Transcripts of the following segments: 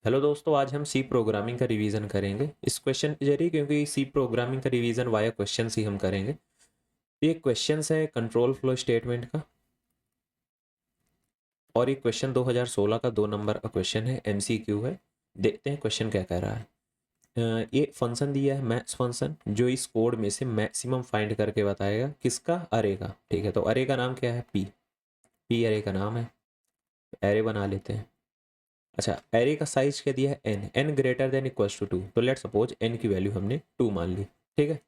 Hello दोस्तों, आज हम सी प्रोग्रामिंग का रिवीजन करेंगे इस क्वेश्चन के जरिए, क्योंकि सी प्रोग्रामिंग का रिवीजन वाया क्वेश्चन ही हम करेंगे। ये क्वेश्चन है कंट्रोल फ्लो स्टेटमेंट का, और ये क्वेश्चन 2016 का 2 नंबर का क्वेश्चन है, एमसीक्यू है। देखते हैं क्वेश्चन क्या कह रहा है। ये फंक्शन दिया है मैक्स फंक्शन, जो इस कोड में से मैक्सिमम फाइंड करके बताएगा किसका, अरे का। ठीक है, तो अरे का नाम क्या है, पी। पी अरे का नाम है, अरे बना लेते हैं। अच्छा, एरे का साइज क्या दिया है, n. N greater than equals to 2, तो लेट सपोज एन की वैल्यू हमने 2 मान ली। ठीक है,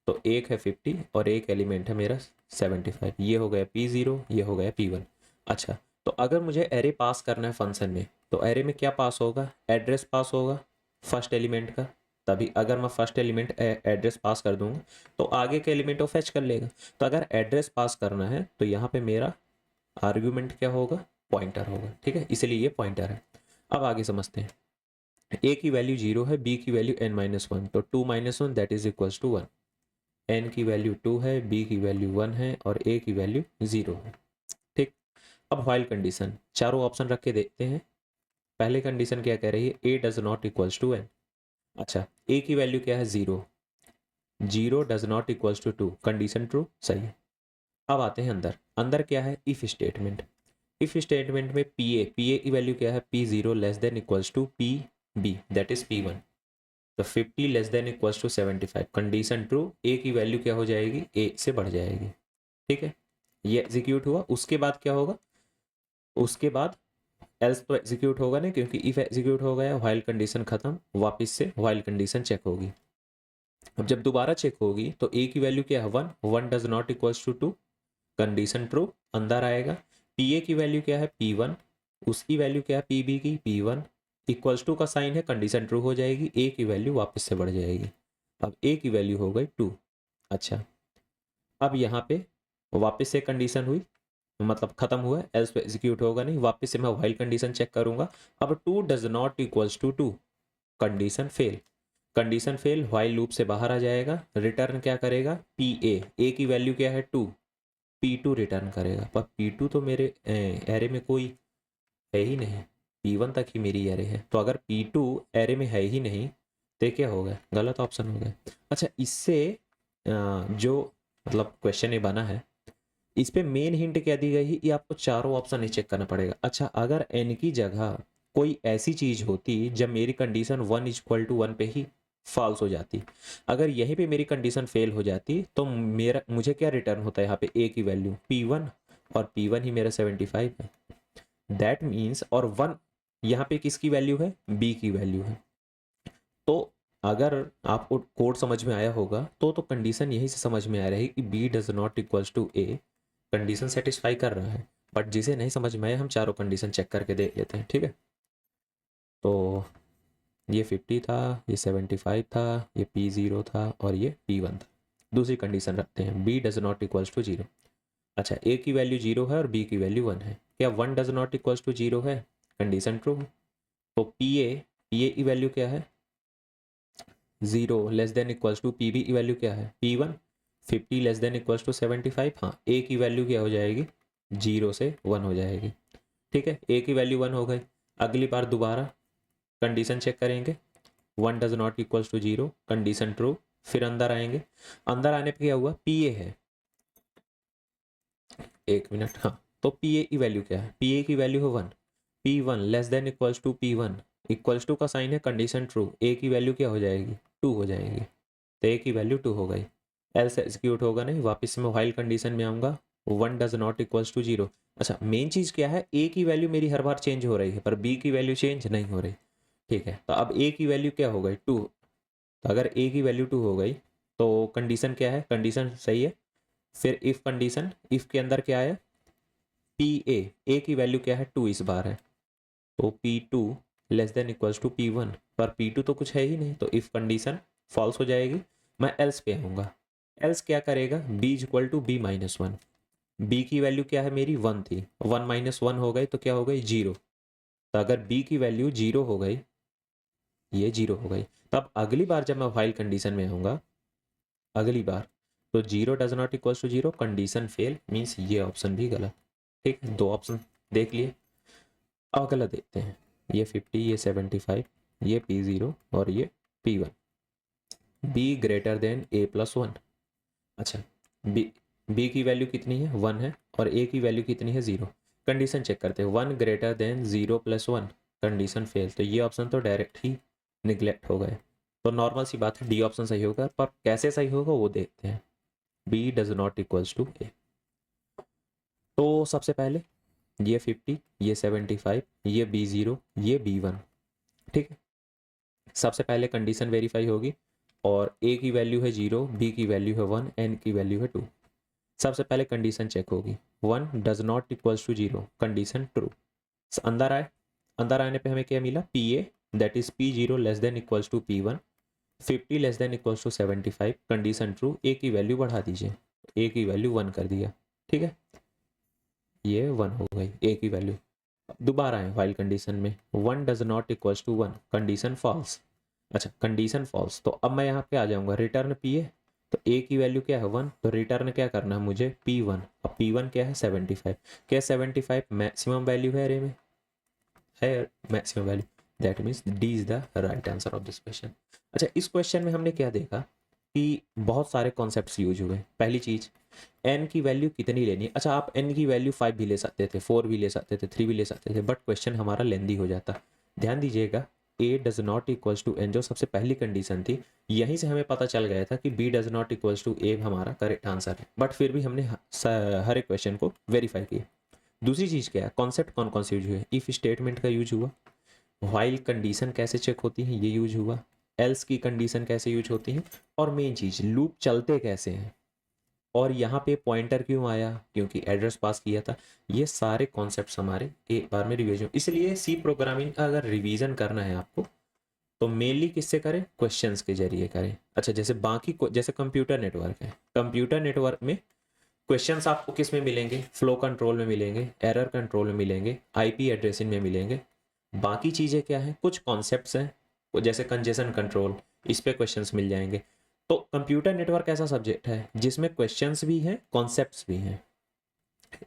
तो एक है 50 और एक एलिमेंट है मेरा 75। ये हो गया P0, ये हो गया P1। अच्छा, तो अगर मुझे एरे पास करना है फंक्शन में, तो एरे में क्या पास होगा, एड्रेस पास होगा फर्स्ट एलिमेंट का। तभी अगर मैं फर्स्ट एलिमेंट एड्रेस पास कर दूंगा तो आगे के एलिमेंट को फैच कर लेगा। तो अगर एड्रेस पास करना है तो यहाँ पे मेरा आर्ग्यूमेंट क्या होगा, पॉइंटर होगा। ठीक है, इसलिए ये पॉइंटर है। अब आगे समझते हैं। ए की वैल्यू 0 है, बी की वैल्यू n-1, तो 2 - 1 that is equals to 1। N की वैल्यू 2 है, बी की वैल्यू 1 है और ए की वैल्यू 0 है। ठीक, अब व्हाइल कंडीशन चारों ऑप्शन रख के देखते हैं। पहले कंडीशन क्या कह रही है, A does not equals to N. अच्छा, ए की वैल्यू क्या है, 0। 0 does not equals to 2, condition true, सही है। अब आते हैं अंदर। अंदर क्या है, इफ स्टेटमेंट। इफ स्टेटमेंट में पी ए की वैल्यू क्या है, P0 less than equals to P B that is P1। तो 50 less than equals to 75, condition true. A की वैल्यू क्या हो जाएगी, ए से बढ़ जाएगी। ठीक है, ये एग्जीक्यूट हुआ। उसके बाद क्या होगा, उसके बाद एल्स तो एग्जीक्यूट होगा नहीं, क्योंकि इफ एग्जीक्यूट हो गया, व्हाइल कंडीशन खत्म, वापस से व्हाइल कंडीशन चेक होगी। अब जब दोबारा चेक होगी तो ए की वैल्यू क्या है, 1। 1 does not equals to 2, condition true, अंदर आएगा। पी ए की वैल्यू क्या है, P1। उसकी वैल्यू क्या है, पी बी की, P1। इक्वल्स टू का साइन है, कंडीशन ट्रू हो जाएगी, ए की वैल्यू वापस से बढ़ जाएगी। अब ए की वैल्यू हो गई 2। अच्छा, अब यहाँ पे वापस से कंडीशन हुई, मतलब खत्म हुआ, एल्स पे एग्जीक्यूट होगा नहीं, वापस से मैं व्हाइल कंडीशन चेक करूंगा। अब 2 does not equals to 2, condition fail. Condition fail, while loop से बाहर आ जाएगा, रिटर्न क्या करेगा, पी ए की वैल्यू क्या है 2, P2 रिटर्न करेगा। पर P2 तो मेरे एरे में कोई है ही नहीं, P1 तक ही मेरी एरे है। तो अगर P2 एरे में है ही नहीं तो क्या हो गया, गलत ऑप्शन हो गया। अच्छा, इससे जो मतलब क्वेश्चन ये बना है, इस पे मेन हिंट क्या दी गई है, ये आपको चारों ऑप्शन ही चेक करना पड़ेगा। अच्छा, अगर n की जगह कोई ऐसी चीज होती जब मेरी कंडीशन 1 = 1 पे ही फॉल्स हो जाती, अगर यहीं पे मेरी कंडीशन फेल हो जाती, तो मेरा मुझे क्या रिटर्न होता है, यहाँ पे a की वैल्यू P1, और P1 ही मेरा 75 है। दैट मीन्स, और 1 यहाँ पे किसकी वैल्यू है, b की वैल्यू है। तो अगर आपको कोड समझ में आया होगा तो कंडीशन यही से समझ में आ रही है कि b does not equals to a, condition satisfy कर रहा है। बट जिसे नहीं समझ में आया, हम चारों कंडीशन चेक करके देख लेते हैं। ठीक है, तो ये 50 था, ये 75 था, ये P0 था और ये P1 था। दूसरी कंडीशन रखते हैं, b does not equals to 0। अच्छा, a की वैल्यू 0 है और b की वैल्यू 1 है। क्या 1 डज नॉट इक्वल्स टू 0 है, कंडीशन ट्रू है। तो पी ए की वैल्यू क्या है, 0 less than equals to P b की वैल्यू क्या है, P1। 50 less than equals to 75, हाँ, a की वैल्यू क्या हो जाएगी, 0 से 1 हो जाएगी। ठीक है, a की वैल्यू 1 हो गई। अगली बार दोबारा कंडीशन चेक करेंगे, 1 does not equals to 0, condition true. फिर अंदर आएंगे, अंदर आने पे क्या हुआ, पी ए है, एक मिनट, हाँ। तो पी ए की वैल्यू क्या है, पी ए की वैल्यू है 1। P1 less than equals to P1, equals to का साइन है, कंडीशन ट्रू, a की वैल्यू क्या हो जाएगी, 2 हो जाएगी। तो a की वैल्यू 2 हो गई। एल्स एग्जीक्यूट होगा नहीं, वापस से मैं व्हाइल कंडीशन में आऊँगा, 1 डज नॉट इक्वल्स टू 0। अच्छा, मेन चीज़ क्या है, a की वैल्यू मेरी हर बार चेंज हो रही है पर b की वैल्यू चेंज नहीं हो रही। ठीक है, तो अब a की वैल्यू क्या हो गई, 2। तो अगर a की वैल्यू 2 हो गई तो कंडीशन क्या है, कंडीशन सही है। फिर इफ कंडीशन, इफ के अंदर क्या है, पी ए की वैल्यू क्या है, 2 इस बार है। तो P2 less than equals to P1, पर P2 तो कुछ है ही नहीं, तो इफ कंडीशन फॉल्स हो जाएगी। मैं एल्स पे आऊँगा, एल्स क्या करेगा, b equal to B-1। b की वैल्यू क्या है, मेरी 1 थी, 1 - 1 हो गई तो क्या हो गई, 0। तो अगर b की वैल्यू 0 हो गई, ये 0 हो गई, तब अगली बार जब मैं व्हाइल कंडीशन में आऊँगा, अगली बार, तो 0 does not equals to 0, condition fail, means ये ऑप्शन भी गलत। ठीक है, 2 ऑप्शन देख लिए, अब अगला देखते हैं। ये 50, ये 75, ये P0 और ये P1, B greater than A+1। अच्छा, B की वैल्यू कितनी है, 1 है, और A की वैल्यू कितनी है, 0। कंडीशन चेक करते हैं, 1 ग्रेटर देन 0+1, कंडीशन फेल, तो ये ऑप्शन तो डायरेक्ट ही निगलेक्ट हो गए। तो नॉर्मल सी बात है, डी ऑप्शन सही होगा, पर कैसे सही होगा वो देखते हैं। B does not equals to A। तो सबसे पहले ये 50, ये 75, ये B0, ये B1, ठीक है। सबसे पहले कंडीशन वेरीफाई होगी, और A की वैल्यू है 0, B की वैल्यू है 1, N की वैल्यू है 2। सबसे पहले कंडीशन चेक होगी, 1 does not equals to 0, condition true. अंदर आए, अंदर आने पे हमें क्या मिला, PA that is P0 less than equals to P1, 50 less than equals to 75, condition true. A की वैल्यू बढ़ा दीजिए, A की वैल्यू 1 कर दिया, ठीक है, ये 1 हो गई A की वैल्यू। दोबारा आए वाइल कंडीशन में, 1 does not equals to 1, condition false. अच्छा, कंडीशन फॉल्स, तो अब मैं यहाँ पे आ जाऊँगा, रिटर्न PA, तो A की वैल्यू क्या है 1, तो रिटर्न क्या करना है मुझे, P1। अब P1 क्या है 75, क्या 75 मैक्सिमम वैल्यू है अरे में, है maximum value, that means D is the right answer of this question. अच्छा, इस क्वेश्चन में हमने क्या देखा कि बहुत सारे कॉन्सेप्ट्स यूज हुए। पहली चीज, एन की वैल्यू कितनी लेनी है। अच्छा, आप एन की वैल्यू 5 भी ले सकते थे, 4 भी ले सकते थे, 3 भी ले सकते थे, बट क्वेश्चन हमारा लेंदी हो जाता। ध्यान दीजिएगा, A does not equals to N जो सबसे पहली कंडीशन थी, यहीं से हमें पता चल गया था कि B does not equals to A हमारा करेक्ट आंसर है, बट फिर भी हमने हर एक क्वेश्चन को वेरीफाई किया। दूसरी चीज़ क्या है, कॉन्सेप्ट कौन कौन से यूज हुए, इफ स्टेटमेंट का यूज हुआ, व्हाइल कंडीशन कैसे चेक होती है ये यूज हुआ, एल्स की कंडीशन कैसे यूज होती है, और मेन चीज़ लूप चलते कैसे हैं, और यहाँ पे पॉइंटर क्यों आया, क्योंकि एड्रेस पास किया था। ये सारे कॉन्सेप्ट्स हमारे एक बार में रिवीजन, इसलिए सी प्रोग्रामिंग का अगर रिवीजन करना है आपको तो मेनली किससे करें, क्वेश्चंस के जरिए करें। अच्छा, जैसे बाकी जैसे कंप्यूटर नेटवर्क है, कंप्यूटर नेटवर्क में क्वेश्चंस आपको किस में मिलेंगे, फ्लो कंट्रोल में मिलेंगे, एरर कंट्रोल में मिलेंगे, आईपी एड्रेसिंग में मिलेंगे। बाकी चीज़ें क्या है, कुछ कॉन्सेप्ट्स हैं जैसे कंजेशन कंट्रोल, इस पे क्वेश्चंस मिल जाएंगे। तो कंप्यूटर नेटवर्क ऐसा सब्जेक्ट है जिसमें क्वेश्चंस भी हैं, कॉन्सेप्ट्स भी हैं।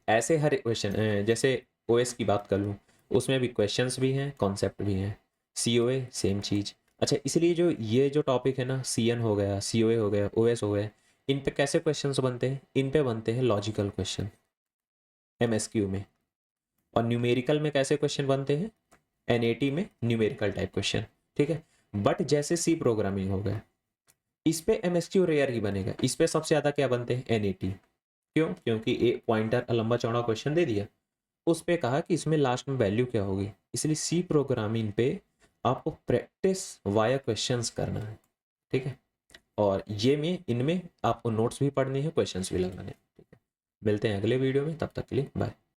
ऐसे हर क्वेश्चन, जैसे ओएस की बात कर लूँ, उसमें भी क्वेश्चंस भी हैं, कॉन्सेप्ट भी हैं। सीओए सेम चीज़। अच्छा, इसलिए जो ये जो टॉपिक है ना, सीएन हो गया, सीओए हो गया, ओएस हो गया, इन पे कैसे क्वेश्चंस बनते हैं, इन पे बनते हैं लॉजिकल क्वेश्चन एमएसक्यू में। और न्यूमेरिकल में कैसे क्वेश्चन बनते हैं, एनएटी में न्यूमेरिकल टाइप क्वेश्चन, ठीक है। बट जैसे सी प्रोग्रामिंग हो गया, इस पे एमएसक्यू रेयर ही बनेगा, इस पे सबसे ज़्यादा क्या बनते हैं, एनएटी। क्यों, क्योंकि एक पॉइंटर लंबा चौड़ा क्वेश्चन दे दिया, उस पे कहा कि इसमें लास्ट में वैल्यू क्या होगी, इसलिए सी प्रोग्रामिंग पे आपको प्रैक्टिस वाया क्वेश्चंस करना है, ठीक है। और ये में इनमें आपको नोट्स भी पढ़ने हैं, क्वेश्चंस भी लगाने हैं, ठीक है। मिलते हैं अगले वीडियो में, तब तक के लिए बाय।